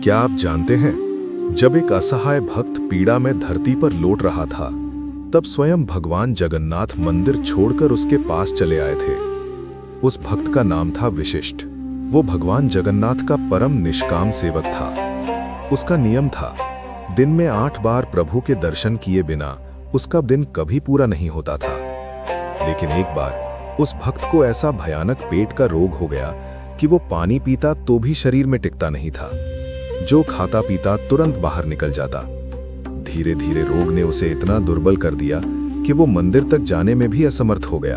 क्या आप जानते हैं, जब एक असहाय भक्त पीड़ा में धरती पर लौट रहा था, तब स्वयं भगवान जगन्नाथ मंदिर छोड़कर उसके पास चले आए थे। उस भक्त का नाम था विशिष्ट। वो भगवान जगन्नाथ का परम निष्काम सेवक था। उसका नियम था, दिन में 8 बार प्रभु के दर्शन किए बिना उसका दिन कभी पूरा नहीं होता था। लेकिन एक बार उस भक्त को ऐसा भयानक पेट का रोग हो गया कि वो पानी पीता तो भी शरीर में टिकता नहीं था। जो खाता पीता तुरंत बाहर निकल जाता। धीरे धीरे रोग ने उसे इतना दुर्बल कर दिया कि वो मंदिर तक जाने में भी असमर्थ हो गया।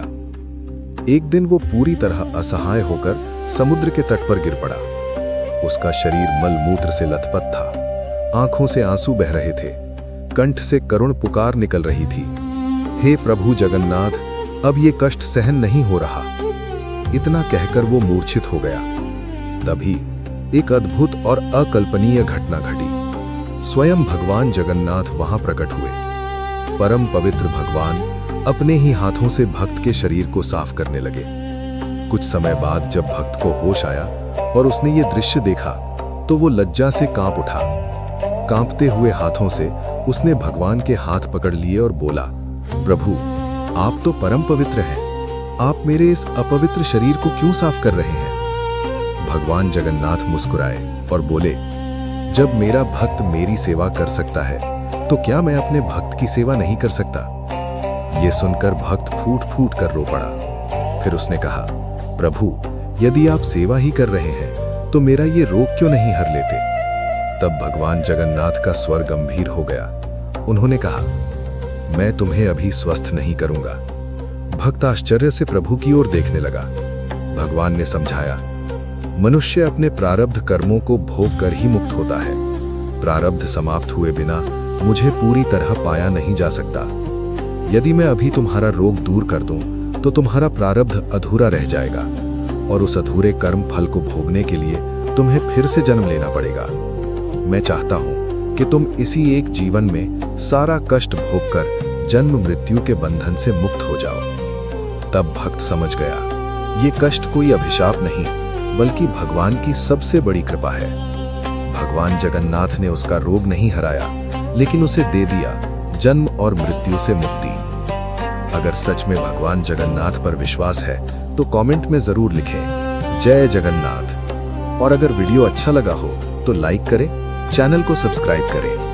एक दिन वो पूरी तरह असहाय होकर समुद्र के तट पर गिर पड़ा। उसका शरीर मलमूत्र से लथपथ था, आंखों से आंसू बह रहे थे, कंठ से करुण पुकार निकल रही थी, हे प्रभु जगन्नाथ, अब ये कष्ट सहन नहीं हो रहा। इतना कहकर वो मूर्छित हो गया। तभी एक अद्भुत और अकल्पनीय घटना घटी। स्वयं भगवान जगन्नाथ वहां प्रकट हुए। परम पवित्र भगवान अपने ही हाथों से भक्त के शरीर को साफ करने लगे। कुछ समय बाद जब भक्त को होश आया और उसने ये दृश्य देखा तो वो लज्जा से कांप उठा। कांपते हुए हाथों से उसने भगवान के हाथ पकड़ लिए और बोला, प्रभु, आप तो परम पवित्र हैं, आप मेरे इस अपवित्र शरीर को क्यों साफ कर रहे हैं? भगवान जगन्नाथ मुस्कुराए और बोले, जब मेरा भक्त मेरी सेवा कर सकता है तो क्या मैं अपने भक्त की सेवा नहीं कर सकता? ये सुनकर भक्त फूट फूट कर रो पड़ा। फिर उसने कहा, प्रभु, यदि आप सेवा ही कर रहे हैं तो मेरा ये रोग क्यों नहीं हर लेते? तब भगवान जगन्नाथ का स्वर गंभीर हो गया। उन्होंने कहा, मैं तुम्हें अभी स्वस्थ नहीं करूंगा। भक्त आश्चर्य से प्रभु की ओर देखने लगा। भगवान ने समझाया, मनुष्य अपने प्रारब्ध कर्मों को भोग कर ही मुक्त होता है। प्रारब्ध समाप्त हुए बिना मुझे पूरी तरह पाया नहीं जा सकता। यदि मैं अभी तुम्हारा रोग दूर कर दूं तो तुम्हारा प्रारब्ध अधूरा रह जाएगा और उस अधूरे कर्म फल को भोगने के लिए तुम्हें फिर से जन्म लेना पड़ेगा। मैं चाहता हूं कि तुम इसी एक जीवन में सारा कष्ट भोगकर जन्म मृत्यु के बंधन से मुक्त हो जाओ। तब भक्त समझ गया, ये कष्ट कोई अभिशाप नहीं बल्कि भगवान की सबसे बड़ी कृपा है। भगवान जगन्नाथ ने उसका रोग नहीं हराया, लेकिन उसे दे दिया जन्म और मृत्यु से मुक्ति। अगर सच में भगवान जगन्नाथ पर विश्वास है तो कमेंट में जरूर लिखें, जय जगन्नाथ। और अगर वीडियो अच्छा लगा हो तो लाइक करें, चैनल को सब्सक्राइब करें।